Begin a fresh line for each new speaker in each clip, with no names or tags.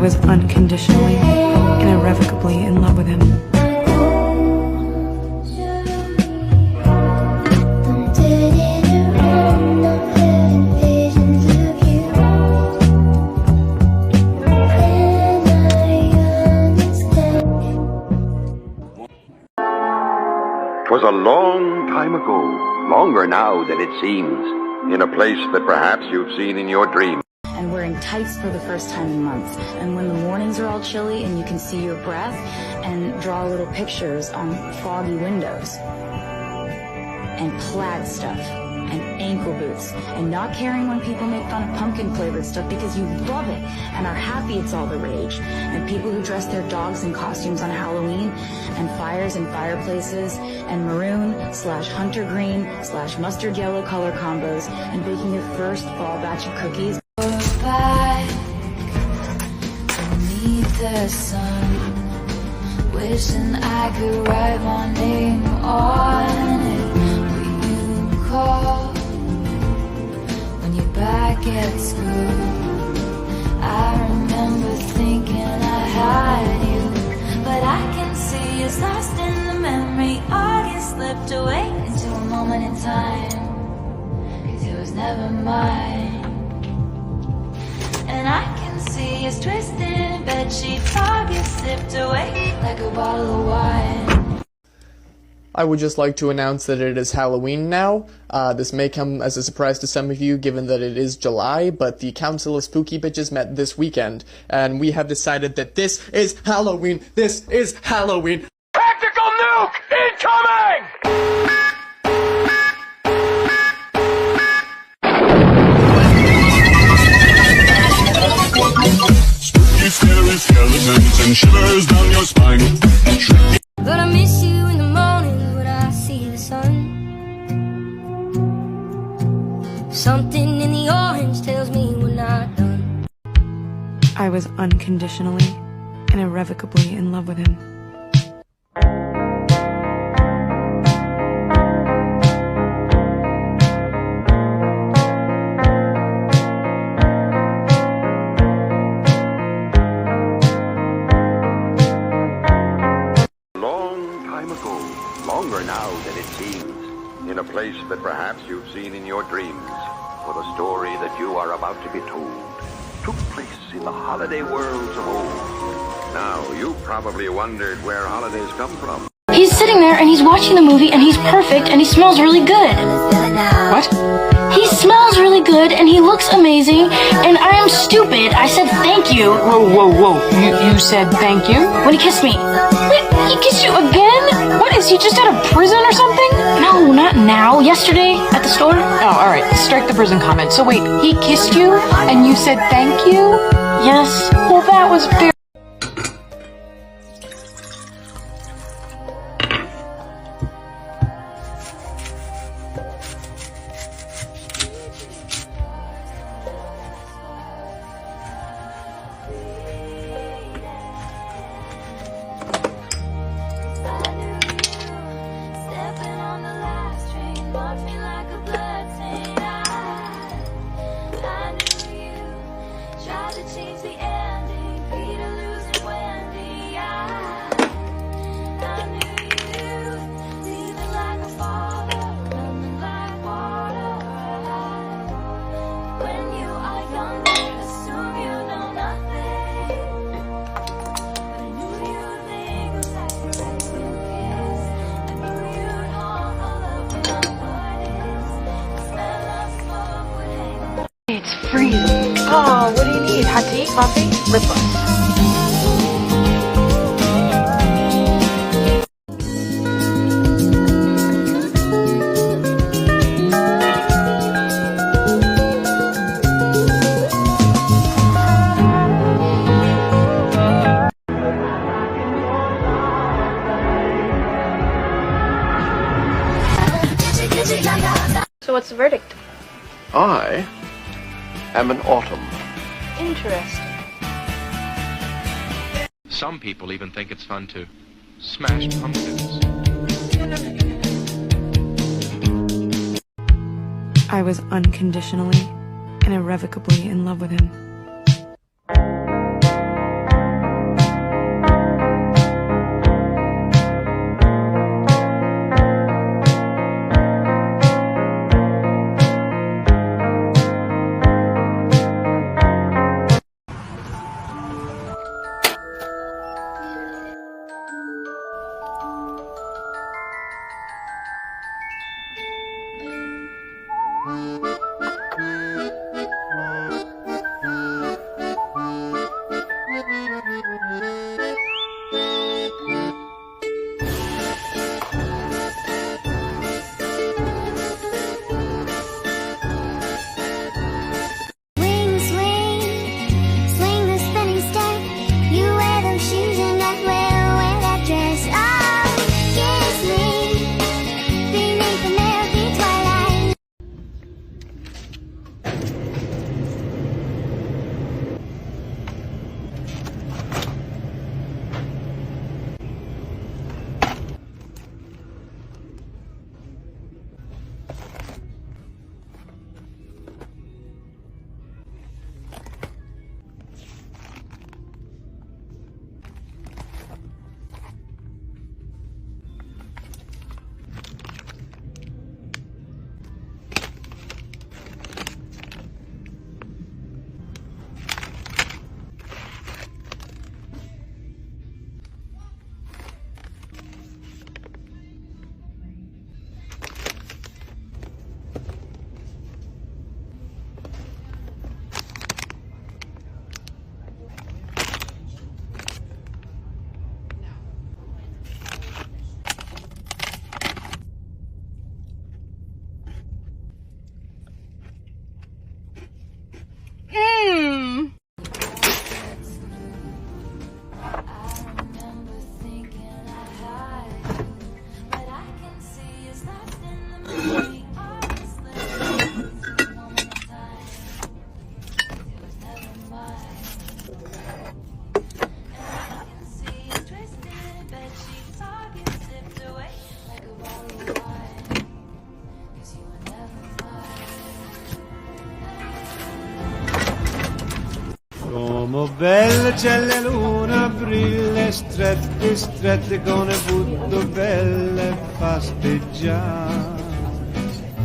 was unconditionally and irrevocably in love with him.
Twas a long time ago, longer now than it seems, in a place that perhaps you've seen in your dreams.
And wearing tights for the first time in months. And when the mornings are all chilly and you can see your breath and draw little pictures on foggy windows. And plaid stuff and ankle boots and not caring when people make fun of pumpkin flavored stuff because you love it and are happy it's all the rage. And people who dress their dogs in costumes on Halloween and fires in fireplaces and maroon/hunter green/mustard yellow color combos and baking your first fall batch of cookies. Beneath the sun, wishing I could write my name on it. Will you call when you're back at school? I remember thinking I had you, but I can see it's lost in the memory. August slipped away into a moment in time, 'cause it was never mine. And I can see us twisted in bedsheets, August sipped away like a bottle of wine.
I would just like to announce that it is Halloween now. This may come as a surprise to some of you given that it is July, but the Council of Spooky Bitches met this weekend, and we have decided that this is Halloween! This is Halloween!
Tactical nuke incoming!
Spooky, scary skeletons and shivers down your spine.
But I miss you in the morning when I see the sun. Something in the orange tells me we're not done.
I was unconditionally and irrevocably in love with him.
Longer now than it seems, in a place that perhaps you've seen in your dreams, for the story that you are about to be told took place in the holiday worlds of old. Now, you probably wondered where holidays come from.
He's sitting there and he's watching the movie and he's perfect and he smells really good.
What?
He smells really good and he looks amazing and I am stupid. I said thank you.
Whoa. You said thank you?
When he kissed me. Wait, he kissed you again?
What, is he just out of prison or something?
No, not now. Yesterday at the store.
Oh, alright. Strike the prison comment. So wait, he kissed you and you said thank you?
Yes.
Well, that was very... It's free. Oh, what do you need? Hot tea? Coffee? Lip gloss.
So what's the verdict?
I am an autumn.
Interesting.
Some people even think it's fun to smash pumpkins.
I was unconditionally and irrevocably in love with him.
Oh bella cellulona brille strette, strette con le butto belle pasteggiare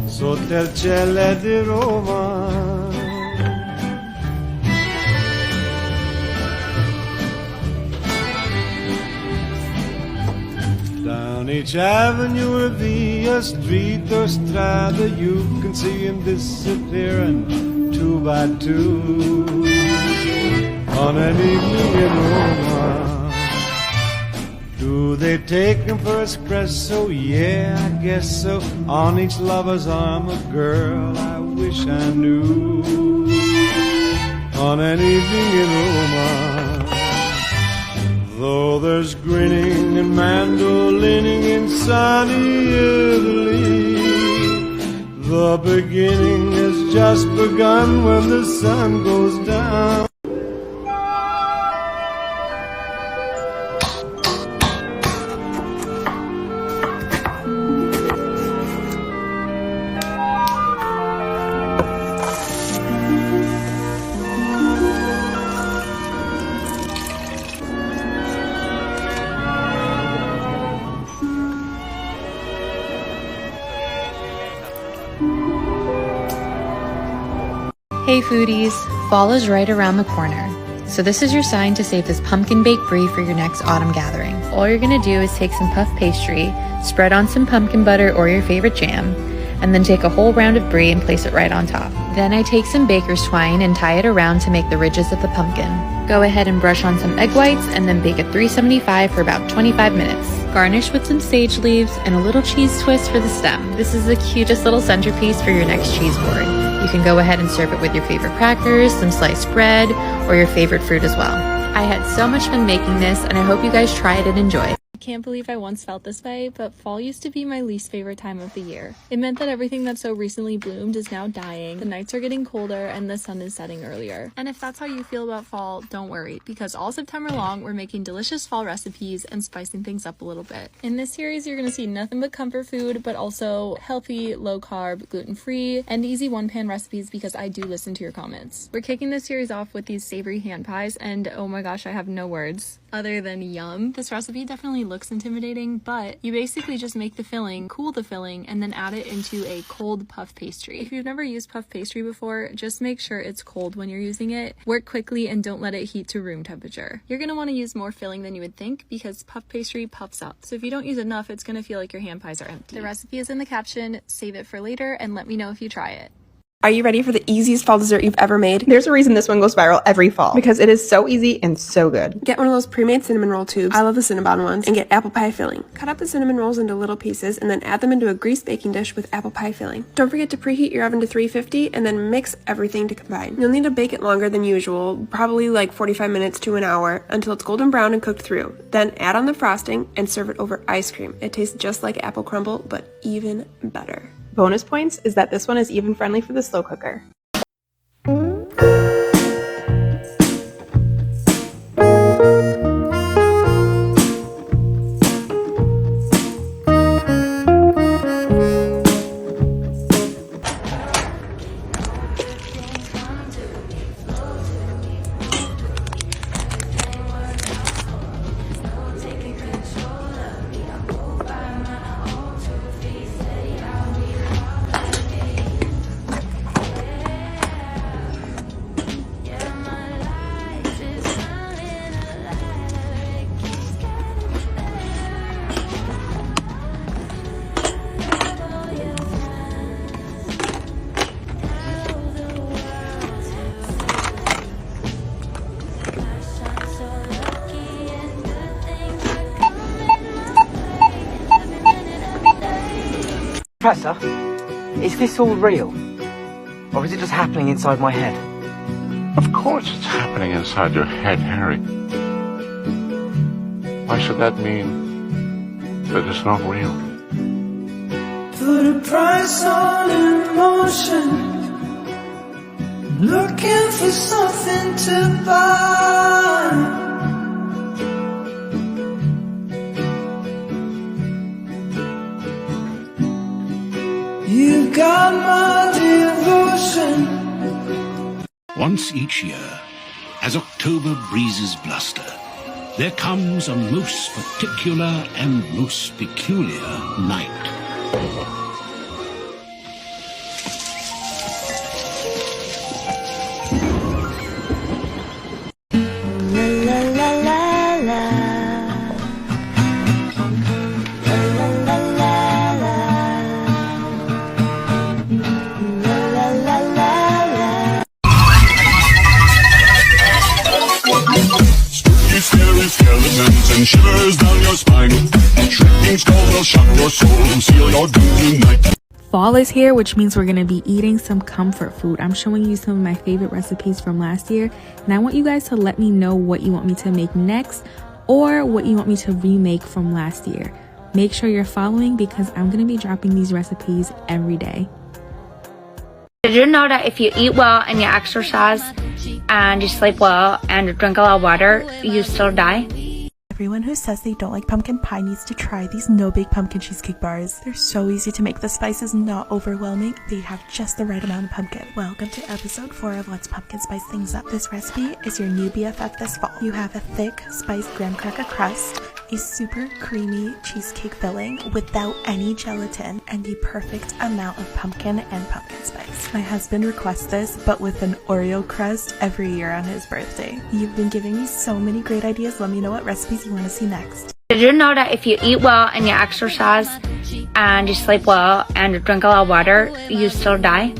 sotto il cielo di Roma. Down each avenue or via street or strada you can see him disappearing two by two on an evening in Roma. Do they take him for espresso? Yeah, I guess so. On each lover's arm a girl I wish I knew on an evening in Roma. Though there's grinning and mandolining in sunny Italy, the beginning has just begun when the sun goes down.
Hey foodies, fall is right around the corner. So this is your sign to save this pumpkin bake brie for your next autumn gathering. All you're gonna do is take some puff pastry, spread on some pumpkin butter or your favorite jam, and then take a whole round of brie and place it right on top. Then I take some baker's twine and tie it around to make the ridges of the pumpkin. Go ahead and brush on some egg whites and then bake at 375 for about 25 minutes. Garnish with some sage leaves and a little cheese twist for the stem. This is the cutest little centerpiece for your next cheese board. You can go ahead and serve it with your favorite crackers, some sliced bread, or your favorite fruit as well. I had so much fun making this, and I hope you guys try it and enjoy.
I can't believe I once felt this way, but fall used to be my least favorite time of the year. It meant that everything that so recently bloomed is now dying, the nights are getting colder, and the sun is setting earlier. And if that's how you feel about fall, don't worry, because all September long, we're making delicious fall recipes and spicing things up a little bit. In this series, you're gonna see nothing but comfort food, but also healthy, low-carb, gluten-free, and easy one-pan recipes because I do listen to your comments. We're kicking this series off with these savory hand pies, and oh my gosh, I have no words other than yum. This recipe definitely looks intimidating, but you basically just make the filling, cool the filling, and then add it into a cold puff pastry. If you've never used puff pastry before, just make sure it's cold when you're using it. Work quickly and don't let it heat to room temperature. You're gonna want to use more filling than you would think because puff pastry puffs up. So if you don't use enough, it's gonna feel like your hand pies are empty. The recipe is in the caption, save it for later, and let me know if you try it.
Are you ready for the easiest fall dessert you've ever made? There's a reason this one goes viral every fall. Because it is so easy and so good. Get one of those pre-made cinnamon roll tubes. I love the Cinnabon ones. And get apple pie filling. Cut up the cinnamon rolls into little pieces and then add them into a greased baking dish with apple pie filling. Don't forget to preheat your oven to 350 and then mix everything to combine. You'll need to bake it longer than usual, probably like 45 minutes to an hour, until it's golden brown and cooked through. Then add on the frosting and serve it over ice cream. It tastes just like apple crumble, but even better. Bonus points is that this one is even friendly for the slow cooker.
Professor, is this all real? Or is it just happening inside my head?
Of course it's happening inside your head, Harry. Why should that mean that it's not real?
Put a price on emotion, looking for something to buy. You got my devotion.
Once each year,
as October breezes bluster, there comes a most particular and most peculiar night. Skeletons and shivers down your spine. Shrieking skulls will shock your soul and seal your doom tonight.
Fall is here, which means we're gonna be eating some comfort food. I'm showing you some of my favorite recipes from last year, and I want you guys to let me know what you want me to make next or what you want me to remake from last year. Make sure you're following because I'm gonna be dropping these recipes every day.
Did you know that if you eat well and you exercise and you sleep well and drink a lot of water, you still die?
Everyone who says they don't like pumpkin pie needs to try these no-bake pumpkin cheesecake bars. They're so easy to make. The spice is not overwhelming. They have just the right amount of pumpkin. Welcome to episode 4 of Let's Pumpkin Spice Things Up. This recipe is your new BFF this fall. You have a thick, spiced graham cracker crust, a super creamy cheesecake filling without any gelatin, and the perfect amount of pumpkin and pumpkin spice. My husband requests this, but with an Oreo crust every year on his birthday. You've been giving me so many great ideas. Let me know what recipes you want to see next.
Did you know that if you eat well and you exercise and you sleep well and drink a lot of water, you still die?